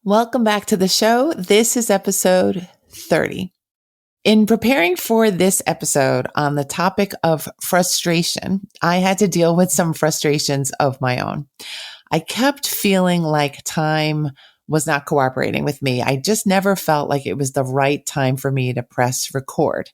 Welcome back to the show. This is episode 30. In preparing for this episode on the topic of frustration, I had to deal with some frustrations of my own. I kept feeling like time was not cooperating with me. I just never felt like it was the right time for me to press record.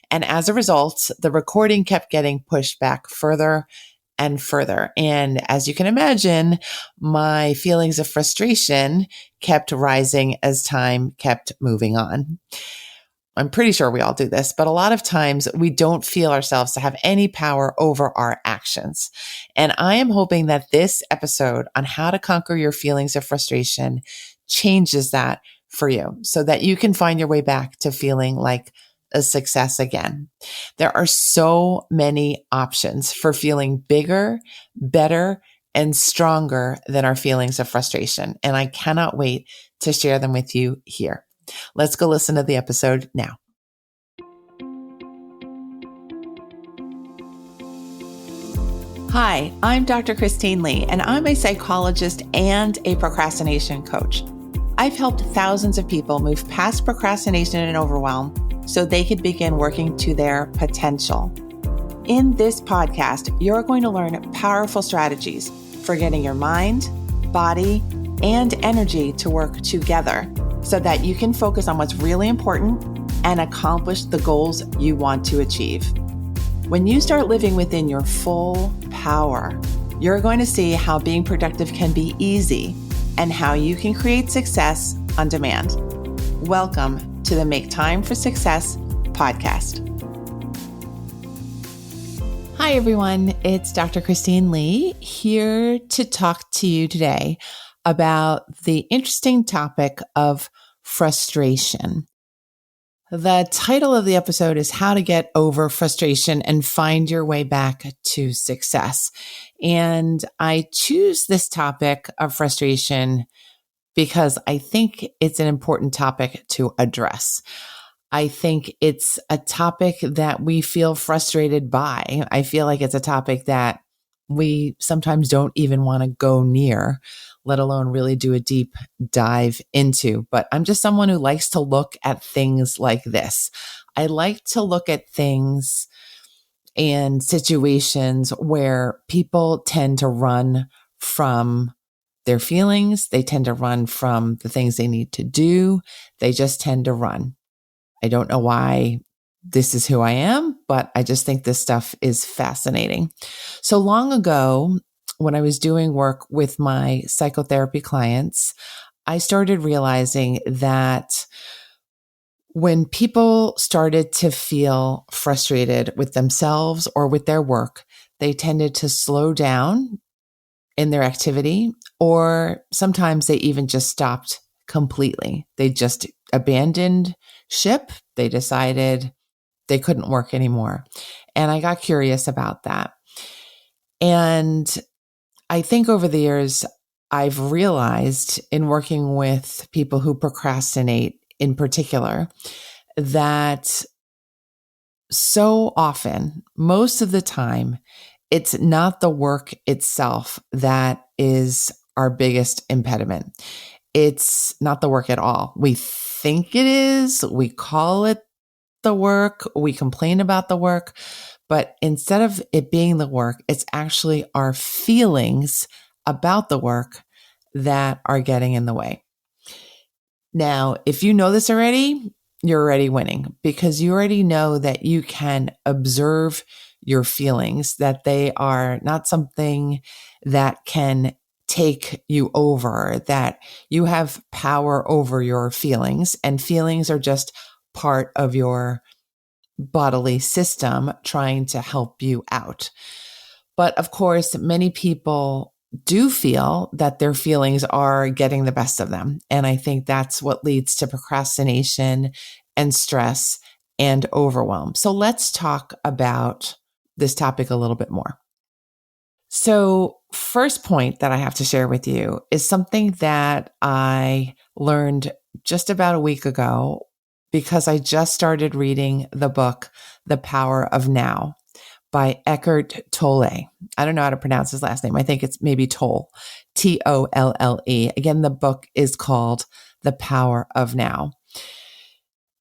And as a result, the recording kept getting pushed back further and further. And as you can imagine, my feelings of frustration kept rising as time kept moving on. I'm pretty sure we all do this, but a lot of times we don't feel ourselves to have any power over our actions. And I am hoping that this episode on how to conquer your feelings of frustration changes that for you so that you can find your way back to feeling like a success again. There are so many options for feeling bigger, better, and stronger than our feelings of frustration. And I cannot wait to share them with you here. Let's go listen to the episode now. Hi, I'm Dr. Christine Lee, and I'm a psychologist and a procrastination coach. I've helped thousands of people move past procrastination and overwhelm so they could begin working to their potential. In this podcast, you're going to learn powerful strategies for getting your mind, body, and energy to work together so that you can focus on what's really important and accomplish the goals you want to achieve. When you start living within your full power, you're going to see how being productive can be easy and how you can create success on demand. Welcome to the Make Time for Success podcast. Hi, everyone. It's Dr. Christine Lee here to talk to you today about the interesting topic of frustration. The title of the episode is How to Get Over Frustration and Find Your Way Back to Success. And I choose this topic of frustration because I think it's an important topic to address. I think it's a topic that we feel frustrated by. I feel like it's a topic that we sometimes don't even want to go near, let alone really do a deep dive into. But I'm just someone who likes to look at things like this. I like to look at things and situations where people tend to run from their feelings. They tend to run from the things they need to do. They just tend to run. I don't know why this is who I am, but I just think this stuff is fascinating. So long ago, when I was doing work with my psychotherapy clients, I started realizing that when people started to feel frustrated with themselves or with their work, they tended to slow down in their activity, or sometimes they even just stopped completely. They just abandoned ship. They decided they couldn't work anymore. And I got curious about that. And I think over the years, I've realized in working with people who procrastinate in particular, that so often, most of the time, it's not the work itself that is our biggest impediment. It's not the work at all. We think it is. We call it the work. We complain about the work. But instead of it being the work, it's actually our feelings about the work that are getting in the way. Now, if you know this already, you're already winning because you already know that you can observe your feelings, that they are not something that can take you over, that you have power over your feelings, and feelings are just part of your bodily system trying to help you out. But of course, many people do feel that their feelings are getting the best of them. And I think that's what leads to procrastination and stress and overwhelm. So let's talk about this topic a little bit more. So first point that I have to share with you is something that I learned just about a week ago because I just started reading the book, The Power of Now by Eckhart Tolle. I don't know how to pronounce his last name. I think it's maybe Tolle, Tolle. Again, the book is called The Power of Now.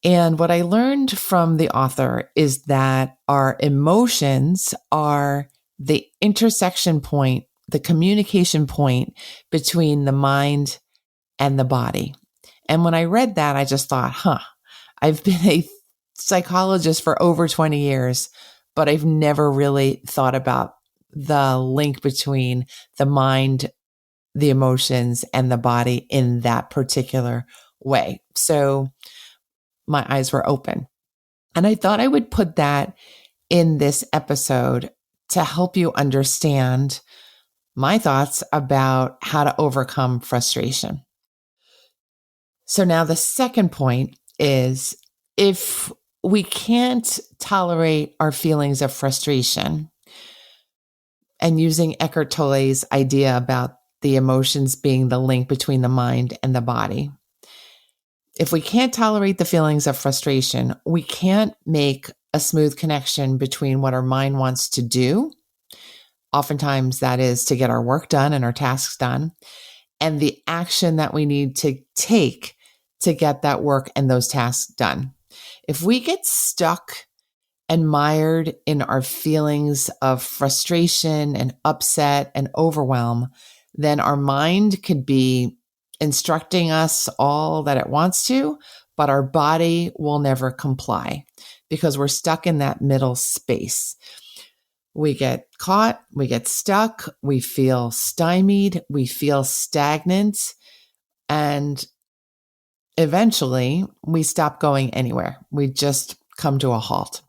And what I learned from the author is that our emotions are the intersection point, the communication point between the mind and the body. And when I read that, I just thought, I've been a psychologist for over 20 years, but I've never really thought about the link between the mind, the emotions, and the body in that particular way. So my eyes were open. And I thought I would put that in this episode to help you understand my thoughts about how to overcome frustration. So now the second point is, if we can't tolerate our feelings of frustration, and using Eckhart Tolle's idea about the emotions being the link between the mind and the body, if we can't tolerate the feelings of frustration, we can't make a smooth connection between what our mind wants to do. Oftentimes that is to get our work done and our tasks done, and the action that we need to take to get that work and those tasks done. If we get stuck and mired in our feelings of frustration and upset and overwhelm, then our mind could be instructing us all that it wants to, but our body will never comply because we're stuck in that middle space. We get caught, we get stuck, we feel stymied, we feel stagnant, and eventually we stop going anywhere. We just come to a halt.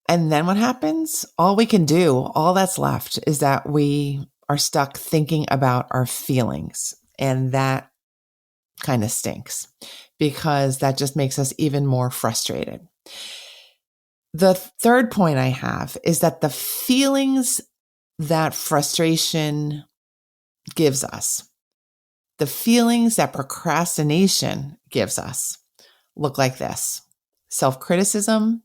And then what happens? All we can do, all that's left, is that we are stuck thinking about our feelings. And that kind of stinks because that just makes us even more frustrated. The third point I have is that the feelings that frustration gives us, the feelings that procrastination gives us, look like this: self-criticism,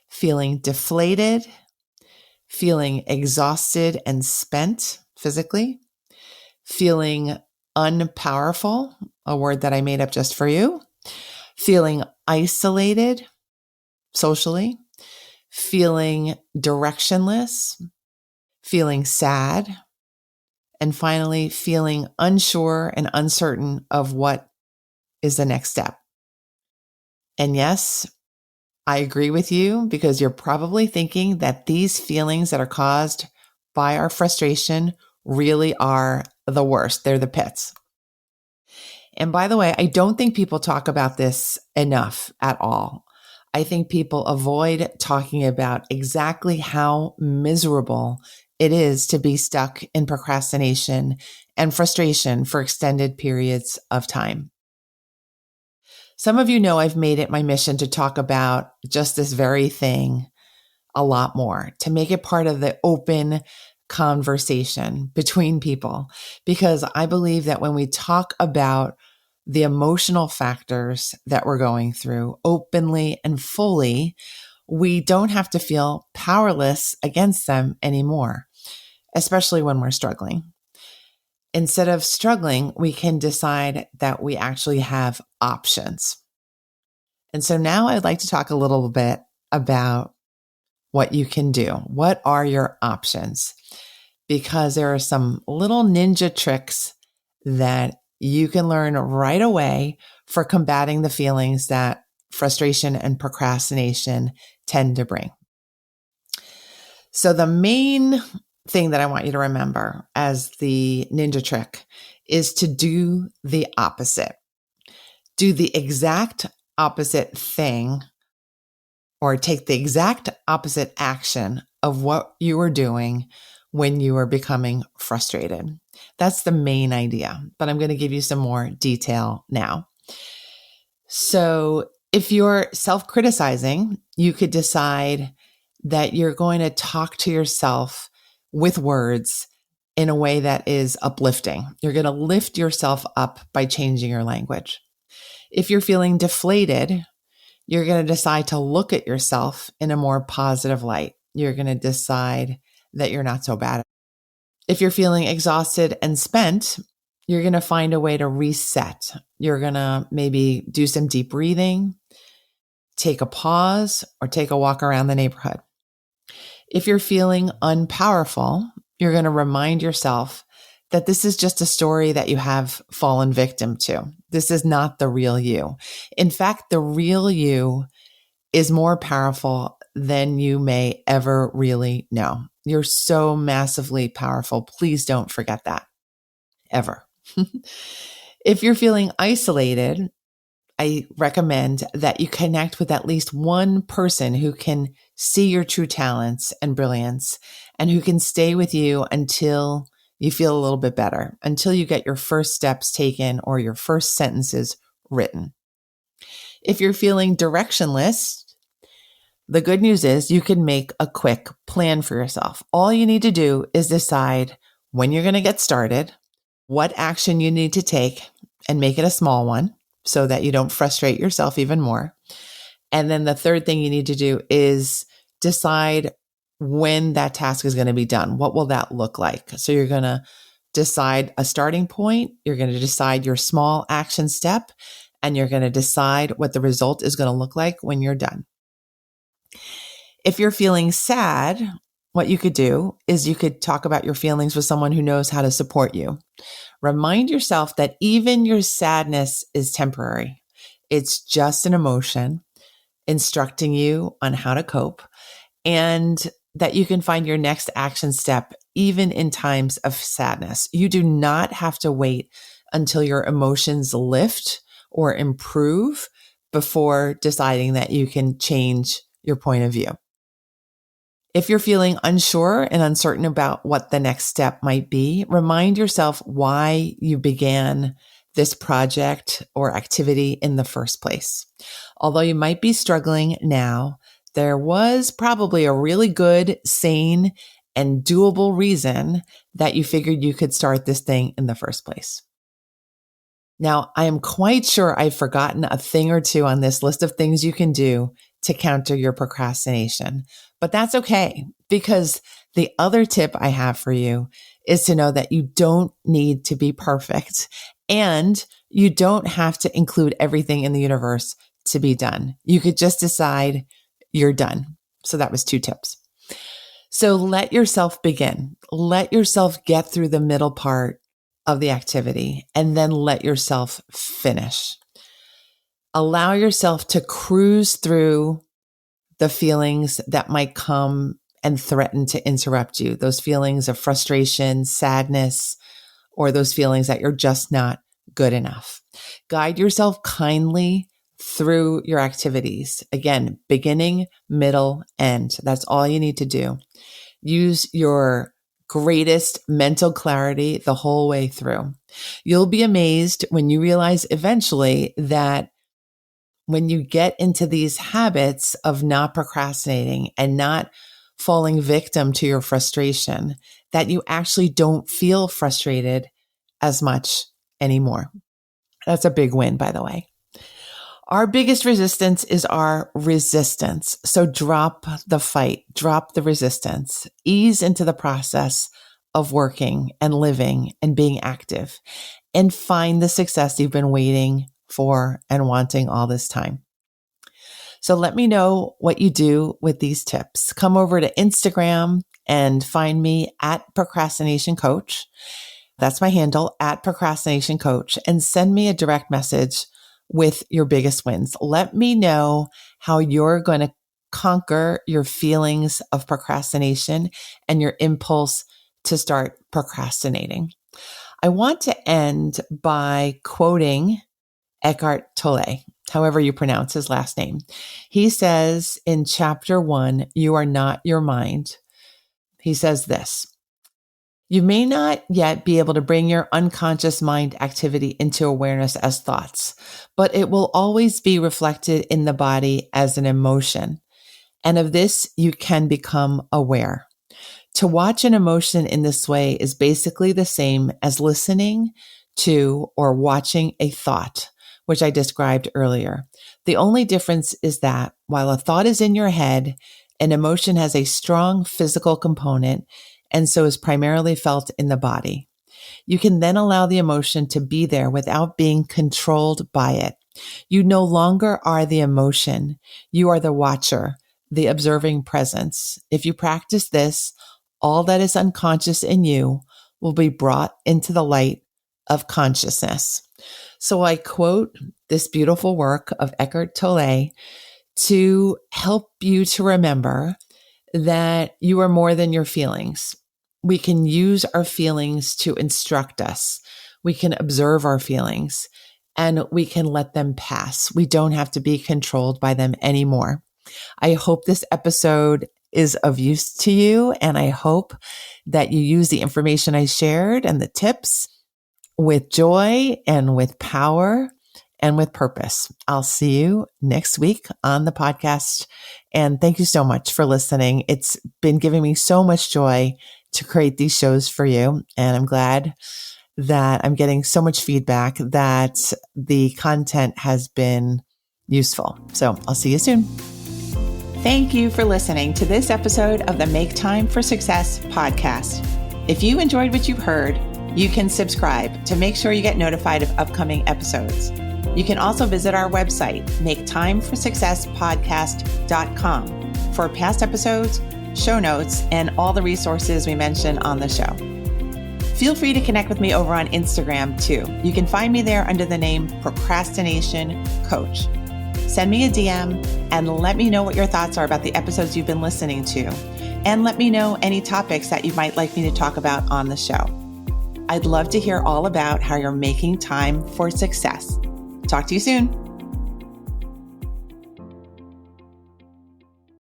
feeling deflated, feeling exhausted and spent physically, feeling unpowerful, a word that I made up just for you, feeling isolated socially, feeling directionless, feeling sad, and finally feeling unsure and uncertain of what is the next step. And yes, I agree with you, because you're probably thinking that these feelings that are caused by our frustration really are the worst. They're the pits. And by the way, I don't think people talk about this enough at all. I think people avoid talking about exactly how miserable it is to be stuck in procrastination and frustration for extended periods of time. Some of you know I've made it my mission to talk about just this very thing a lot more, to make it part of the open conversation between people, because I believe that when we talk about the emotional factors that we're going through openly and fully, we don't have to feel powerless against them anymore, especially when we're struggling. Instead of struggling, we can decide that we actually have options. And so now I'd like to talk a little bit about what you can do. What are your options? Because there are some little ninja tricks that you can learn right away for combating the feelings that frustration and procrastination tend to bring. So the main thing that I want you to remember as the ninja trick is to do the opposite. Do the exact opposite thing, or take the exact opposite action of what you were doing when you were becoming frustrated. That's the main idea, but I'm going to give you some more detail now. So if you're self-criticizing, you could decide that you're going to talk to yourself with words in a way that is uplifting. You're going to lift yourself up by changing your language. If you're feeling deflated, You're going to decide to look at yourself in a more positive light. You're going to decide that you're not so bad. If you're feeling exhausted and spent, you're going to find a way to reset. You're going to maybe do some deep breathing, take a pause, or take a walk around the neighborhood. If you're feeling unpowerful, you're going to remind yourself that this is just a story that you have fallen victim to. This is not the real you. In fact, the real you is more powerful than you may ever really know. You're so massively powerful. Please don't forget that, ever. If you're feeling isolated, I recommend that you connect with at least one person who can see your true talents and brilliance and who can stay with you until you feel a little bit better, until you get your first steps taken or your first sentences written. If you're feeling directionless, the good news is you can make a quick plan for yourself. All you need to do is decide when you're going to get started, what action you need to take, and make it a small one so that you don't frustrate yourself even more. And then the third thing you need to do is decide when that task is going to be done. What will that look like? So you're going to decide a starting point. You're going to decide your small action step, and you're going to decide what the result is going to look like when you're done. If you're feeling sad, what you could do is you could talk about your feelings with someone who knows how to support you. Remind yourself that even your sadness is temporary. It's just an emotion instructing you on how to cope, and that you can find your next action step even in times of sadness. You do not have to wait until your emotions lift or improve before deciding that you can change your point of view. If you're feeling unsure and uncertain about what the next step might be, remind yourself why you began this project or activity in the first place. Although you might be struggling now, there was probably a really good, sane, and doable reason that you figured you could start this thing in the first place. Now, I am quite sure I've forgotten a thing or two on this list of things you can do to counter your procrastination, but that's okay, because the other tip I have for you is to know that you don't need to be perfect, and you don't have to include everything in the universe to be done. You could just decide you're done. So that was 2 tips. So let yourself begin. Let yourself get through the middle part of the activity, and then let yourself finish. Allow yourself to cruise through the feelings that might come and threaten to interrupt you. Those feelings of frustration, sadness, or those feelings that you're just not good enough. Guide yourself kindly through your activities. Again, beginning, middle, end. That's all you need to do. Use your greatest mental clarity the whole way through. You'll be amazed when you realize eventually that when you get into these habits of not procrastinating and not falling victim to your frustration, that you actually don't feel frustrated as much anymore. That's a big win, by the way. Our biggest resistance is our resistance. So drop the fight, drop the resistance, ease into the process of working and living and being active, and find the success you've been waiting for and wanting all this time. So let me know what you do with these tips. Come over to Instagram and find me at Procrastination Coach. That's my handle, at Procrastination Coach, and send me a direct message with your biggest wins. Let me know how you're going to conquer your feelings of procrastination and your impulse to start procrastinating. I want to end by quoting Eckhart Tolle, however you pronounce his last name. He says in chapter 1, "You are not your mind." He says this: "You may not yet be able to bring your unconscious mind activity into awareness as thoughts, but it will always be reflected in the body as an emotion. And of this, you can become aware. To watch an emotion in this way is basically the same as listening to or watching a thought, which I described earlier. The only difference is that while a thought is in your head, an emotion has a strong physical component and so is primarily felt in the body. You can then allow the emotion to be there without being controlled by it. You no longer are the emotion. You are the watcher, the observing presence. If you practice this, all that is unconscious in you will be brought into the light of consciousness. So I quote this beautiful work of Eckhart Tolle to help you to remember that you are more than your feelings. We can use our feelings to instruct us. We can observe our feelings and we can let them pass. We don't have to be controlled by them anymore. I hope this episode is of use to you, and I hope that you use the information I shared and the tips with joy and with power and with purpose. I'll see you next week on the podcast. And thank you so much for listening. It's been giving me so much joy to create these shows for you. And I'm glad that I'm getting so much feedback that the content has been useful. So I'll see you soon. Thank you for listening to this episode of the Make Time for Success podcast. If you enjoyed what you've heard, you can subscribe to make sure you get notified of upcoming episodes. You can also visit our website, maketimeforsuccesspodcast.com, for past episodes, show notes, and all the resources we mention on the show. Feel free to connect with me over on Instagram too. You can find me there under the name Procrastination Coach. Send me a DM and let me know what your thoughts are about the episodes you've been listening to. And let me know any topics that you might like me to talk about on the show. I'd love to hear all about how you're making time for success. Talk to you soon.